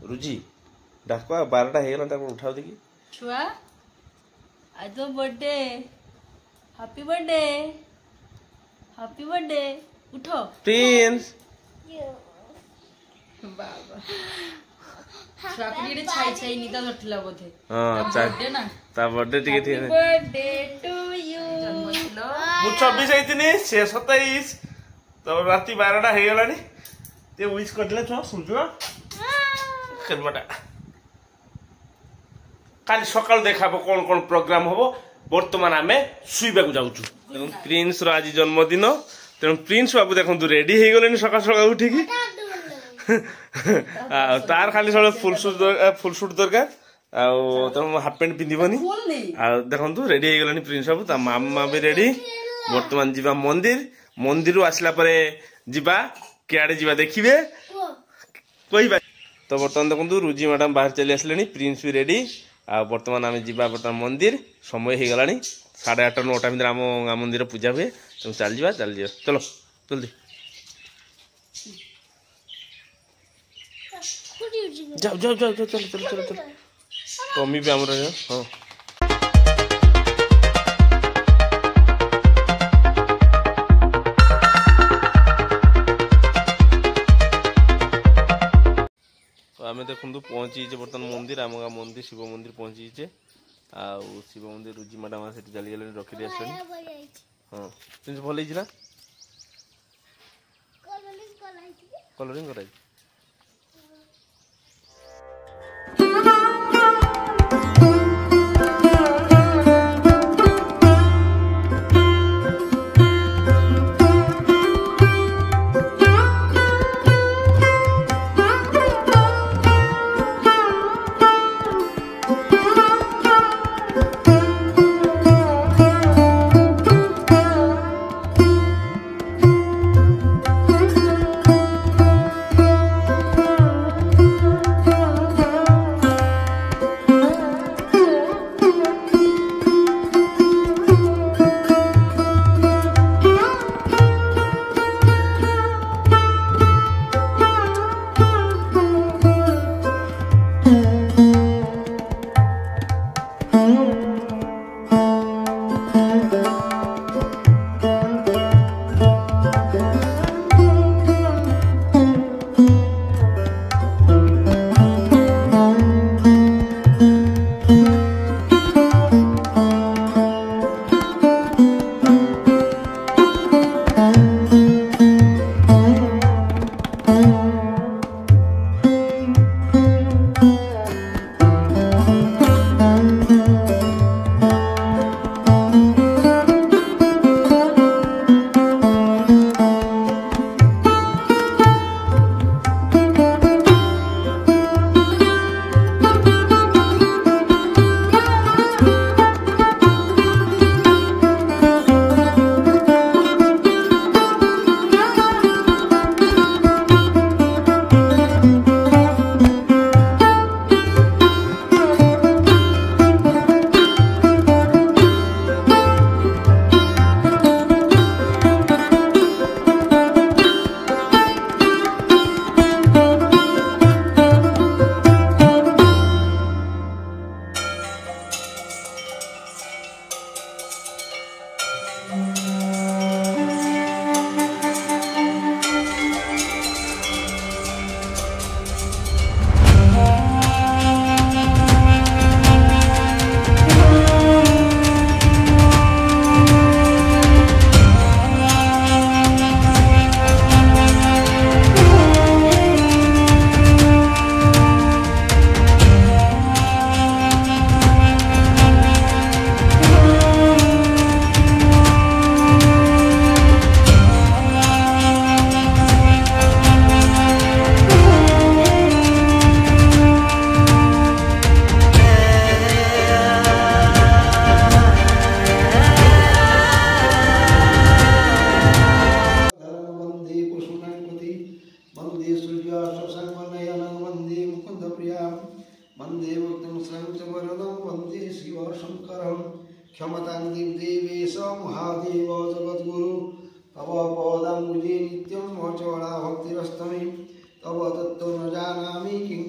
रुचि डाक 12टा हो गला उठाओ देखी छुआ आज तो बर्थडे हैप्पी बर्थडे उठो प्रिंस बाबा छुआ को ये छाई छाई निदा धरथिला बोधे हां बर्थडे ना ता बर्थडे टिके थी बर्थडे टू यू जन्मदिन मु 26 आइतिनी से 27 तो राती 12टा हो गलानी ते विश करले छ सुनजो करबटा काली सकाल देखाबो कोन कोन प्रोग्राम होबो वर्तमान आमे सुइबा को जाउछु प्रिंस रो आज जन्मदिन तेणु प्रिंस बाबू देखु रेडी हो गले सकाल सकाल उठी की तार खाली सब फुल सूट दरकार हाफ पैंट पिंधबनी देखु रेडी हो गले प्रिंस बाबू ता मामा भी रेडी वर्तमान जीवा मंदिर मंदिर आसला परे जीवा किआडे जीवा देखिबे कोई तो बर्तमान देखु रुचि मैडम बाहर चली आसले प्रिंस भी रेडी आ बर्तमान आम जीवा बर्तमान मंदिर समय हो गला 8:30 9टा भितर आम मंदिर पूजा हुए तुम चल जा चलो जल्दी जाओ जाओ जाओ चलो चलो चलो चलो टॉमी भी आमर हाँ आम देखु पहुँची बर्तमान मंदिर आम मंदिर शिव मंदिर पहुँची आ शिव मंदिर रुचि मैडम से चली गले रखी आस हाँ भल ना कलरिंग कराई क्षमतां देवेश महादेव जगद्गुरु तव पदाम्बुजे नित्यं मचोड़ा भक्तिरस्तमे तव तत्त्व न जानामि किं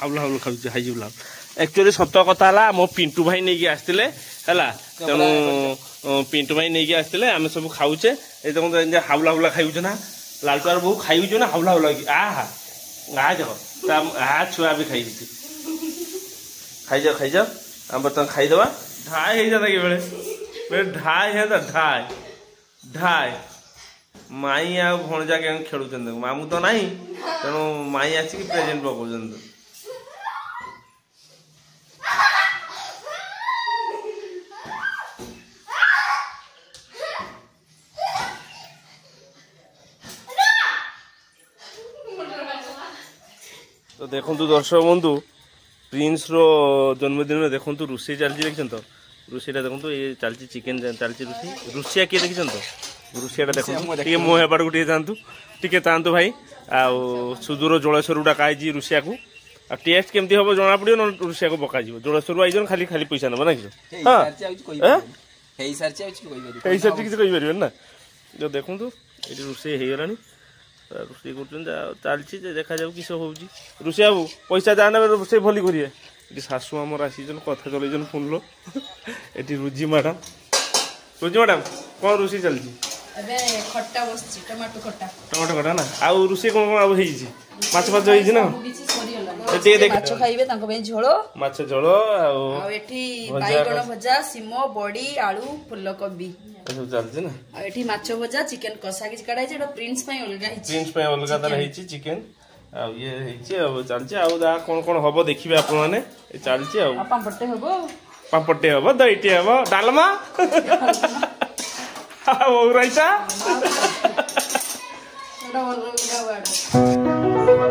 हाउला हाउला खाऊ हाई जुला एक्चुअली सत कथा है मो पिंटू भाई नहीं की आसते है तेणु पिंटू भाई नहीं की आसते आम सब खाऊचे ये देखो हाउला हाउला खाऊ ना लालटुआर बहु खाऊ ना हाउला हाउला आ देख आ छुआ भी खाई खाई जाओ आम बर्तमान खाईदे ढाई हो जाता कि बेले ढाई है तो ढाई ढाई माई आ भणजा के खेलुचंद मामू तो नहीं तेणु माई आसिक प्रेजेंट पकाउछन तो देखु दर्शक बंधु प्रिंस रो जन्मदिन में देखु रोषे चलती देखिए तो रोषेटा देखो ये चलती चिकेन चलती रोषे रोषिया किए देखिए तो रोषिया देखो मो हेबार को टे तांतु भाई आउ सुदूर जलेश्वर डाका रोषिया को आ टेस्ट केमती हम जना पड़ो ना रोषिया को पका जलेश्वर आई खाली खाली पैसा ना कि ना जो देखु ये रोषे हो गला रोषे कर चलती देखा जाऊ किस हो रोषे बाबू पैसा जाने रोषे भली करिए ये शाशु आमर आसीन कथा चल फोन लो ये रुजी मैडम कौन रोषे चलती खट्टा बसची टमाटो खट्टा ना आउ रोषे कौन कौन होई माछ फाछ होई ना माछ खाइबे तांको पे झोलो माछ झोलो आ एठी बाइगण भजा सिमो बड़ी आलू फुलकोबी सब चलती ना आ एठी माछ भजा चिकन कसा कि कडाई जेटा प्रिंस पई अलगा हिची प्रिंस पई अलगा तार हिची चिकन आ ये हिची अब चलती आ दा कोन कोन हबो देखिबे आपन माने ए चलती आ पापड़टे हबो दहीटे हबो डालमा आ ओ राइता एडा अलगा वाडा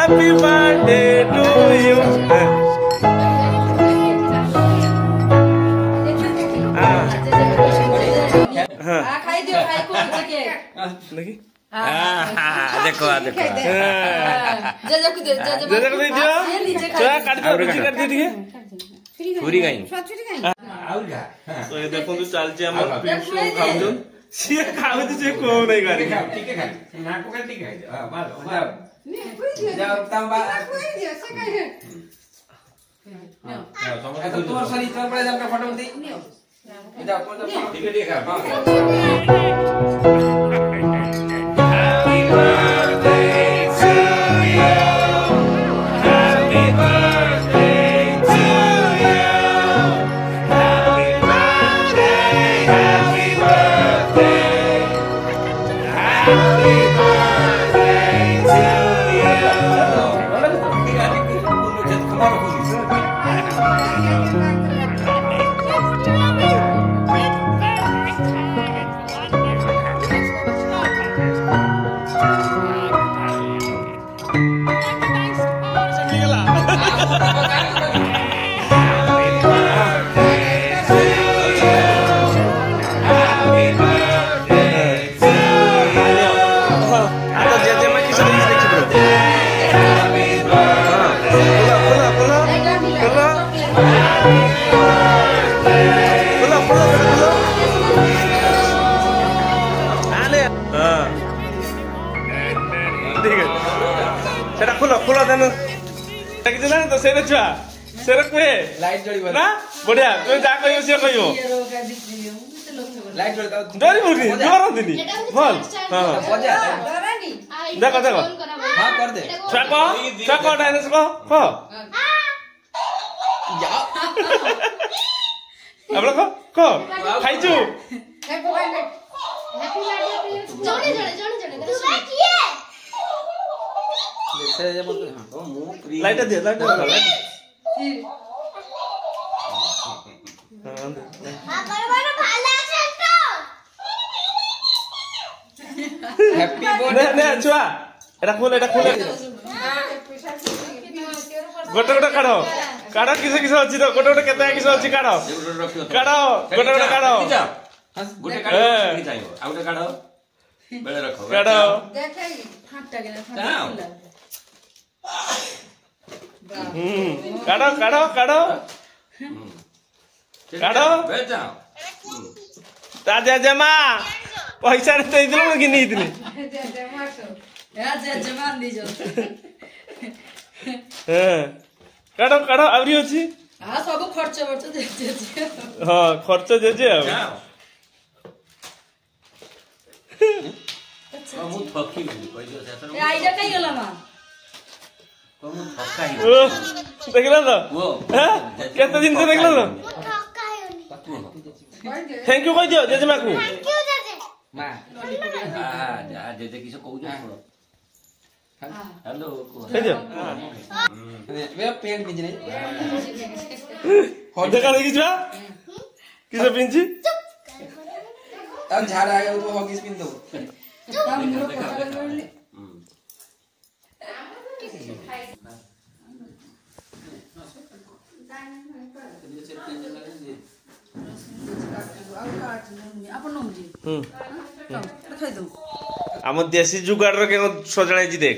Happy birthday to you. खाई दियो खाई को चिकन देखी देखो देखो जा को दे दियो चला काट दो रुचि कर दे ठीक पूरी गई तो ये देखो तो चलचे हमर पिंटू खाउजन सिए खाउ जे को नहीं करी ठीक है ना को का ठीक है हां जाओ तंबा कोई दियो से कहे हां तो सरी चल पड़े जा फोटो दे जाओ तो ठीक है हां Happy birthday to you. Happy birthday to you. Happy birthday, happy birthday. Happy birthday to you. खुला खुला देन तो से छुआ ସେଟା କୁହେ ଲାଇଟ୍ ଜଳିବ ନା ବଢିଆ ତୁ ଯାହା କହିବ ସିଏ କହିବ ଲାଇଟ୍ ଜଳିବ ଡରିବୁନି ଡରନ୍ତିନି ଭଲ ହଁ ବଜା ଦେଖ ଦେଖ ହଁ କରିଦେ ଛୁଆ କହ ଡାଇନସ୍ କହ ଆପଣ କହ ଖାଇଛୁ ଲାଇଟ୍ ଦିଅ ଲାଇଟ୍ ହ୍ୟାପି নে ଛୁଆ এটা খোল ଗୋଟେ କାଢ କିସ ଅଛି ତ ଗୋଟେ କେତେ କିସ ଅଛି କାଢ ଗୋଟେ କାଢ ଗୋଟେ କାଢ ଚାହିଁବ ଆଉ ଗୋଟେ କାଢ ବେଳେ ରଖ କାଢ ତା ଜେଜେମା ପଇସା ଦେଇଥିଲୁ ମୁଁ ଘିନି ହେଇଥିଲି କାଢ ଆହୁରି ଅଛି ସବୁ ଖର୍ଚ୍ଚ ହଁ ଖର୍ଚ୍ଚ ଜେଜେ ଆଉ ମୁଁ ଠକି ଆଇଡା କାଇଁ ଗଲା ମା ଦେଖିଲ ତ କେତେ ଜିନିଷ ଦେଖିଲ ତ ଥ୍ୟାଙ୍କ ୟୁ କହିଦିଅ ଜେଜେମାକୁ ଜେଜେ କିସ କହୁଛ ହ୍ୟାଲୋ କହିଦିଅ ପେନ୍ ପିନ୍ଧି ଦେଖା ଦେଖିଛୁ କିସ ପିନ୍ଧି ଝାଡା ହେଇଯାଉ ହଗିସ୍ ପିନ୍ଧି ଆମ ଦେଶୀ ଯୁଗାଡର କେ ସଜଣାଇଛି ଦେଖ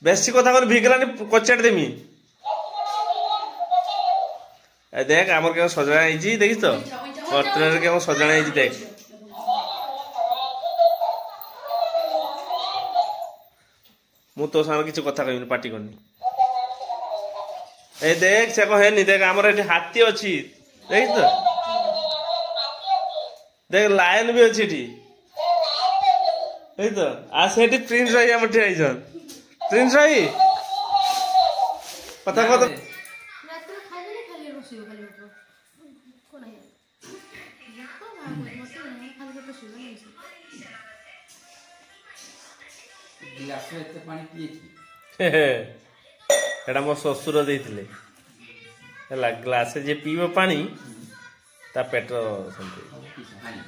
ବେଶୀ କଥା କରି ଭିଗଲାନି କଚାଟ ଦେମି দেখ আমার কেমন সজানা হয়েছি দেখিস তো কর্তনের কেমন সজানা হয়েছি দেখ মু তো সামনে কিছু কথা কইনি পার্টি করনি এই দেখ সে কহেনি দেখ আমার এটি হাতি অছি দেখিস তো দেখ লায়ন বি অছি এটি এই তো আর সেটি প্রিন্স ভাই আমার ঠিক আইছন প্রিন্স ভাই কথা কথা এটা ମୋ ଶ୍ୱଶୁର ଦେଇଥିଲେ ହେଲା ଗ୍ଲାସେ ଯିଏ ପିଇବ ପାଣି ତା ପେଟ ସେମିତି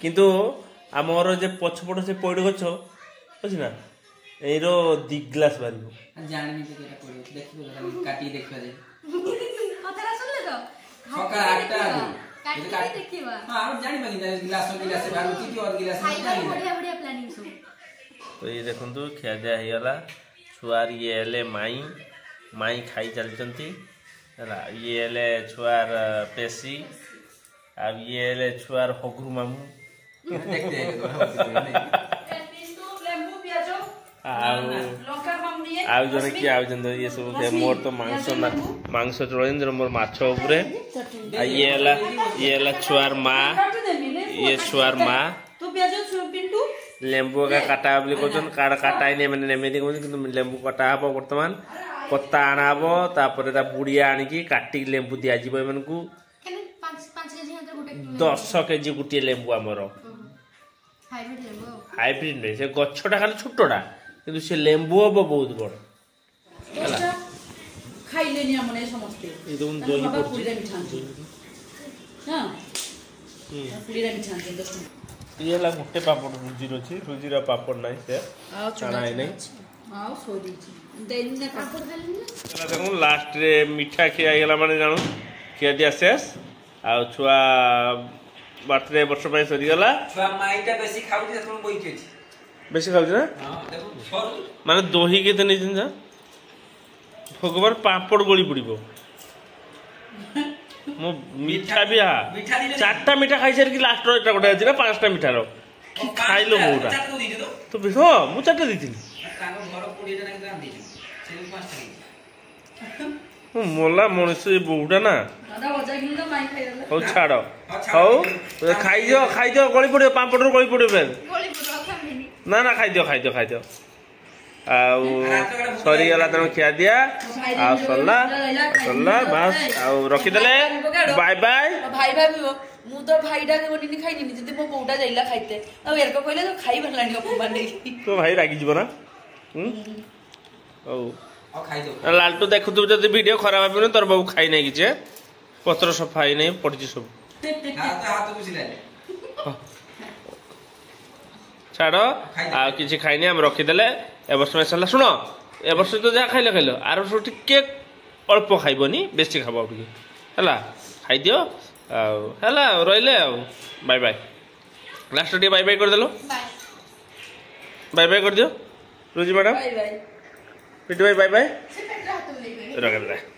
କିନ୍ତୁ ଆମର ଯେ ପଛପଟ ସେ ପଇଡ଼ ଗଛ ଅଛି ନା ଏଇର 2 ଗ୍ଲାସ ବାହାରିବ तो ये देखु खिया दिया होगा छुआर ये हेले माई खाई चलती ये हेले छुआर पेशी अब ये हेले छुआर हगुरु मामू आउ जने कि आउ जने ये सब मोर तो मांस चलन मोर माछ उपरे ये हेला छुआर माँ ये छुआर माँ लेंबू का काटा बोली कहछन काड काटाई ने माने नेमेदी कहछन किंतु लेंबू काटा हबो वर्तमान पत्ता आना हबो तापरे ता बुढ़िया आनी की काटी लेंबू दिया जीव एमन को 10 केजी गुटी लेंबू हमरो हाइब्रिड ने से गछटा खाली छोटडा किंतु से लेंबू हबो बहुत बड़ हला खाइलेनी हमने समझते एकदम दही पड़छ हां पुलीरा मिठान के 10 ये ला मोटे पापड़ रुजीर पापड़ नहीं से छाना है नहीं आओ सोदी देन ने पापड़ खाली देखो लास्ट रे मिठा खिया गेला माने जानो खिया दिया शेष आ छुआ बर्थडे वर्ष पे सरी गेला छुआ माईटा बेसी खाउती त तुम बोइके बेसी खाउती ना हां देखो छोर माने दही के नहीं जिन जा भगवान पापड़ गोली पड़िबो मो मीठा भी हा चारटा मीठा खाई सारी की लास्ट रो एटा गोटे अछि ना पांचटा मीठा रो खाइलो मोटा तो बिहो मु चारटा देथिनी ताको घर 20 टा ना दान देछि से 5 टा मोला मनुष्य बोटा ना दादा भजा किन त माई खाइदेला हौ छाड़ हौ खाइदियो गली पड़ो पापड़ गली पड़ो फेर ना ना खाइदियो सरीगला तुम खिया दिया सरला बास रखीदे बाय बाय भाई भाभी मु तो भाईटा गोनी खाइनी जदि मो बोटा जाइला खाइते अब एरको कहले तो खाई बनलानी अपमान नहीं तो भाई रागी जीव ना लालटू देखु तू जब वीडियो खराब भाव तोर बाबू खाई नहीं किसी पत्र सफा ही नहीं पड़ी सब छाड़ आ किसी खाइनी आम रखीदे ए वर्ष में सरला शुण ए वर्ष तो जहाँ खाइल खाइल आर वर्ष टिके अल्प खाइबनी बेसी खाब है खाई दियो रहिले बाय बाय लास्ट टे बाय बाय करदेल बाय बाय कर दियो रोजी मैडम बाय बाय पिटू भाई बाय बाय रख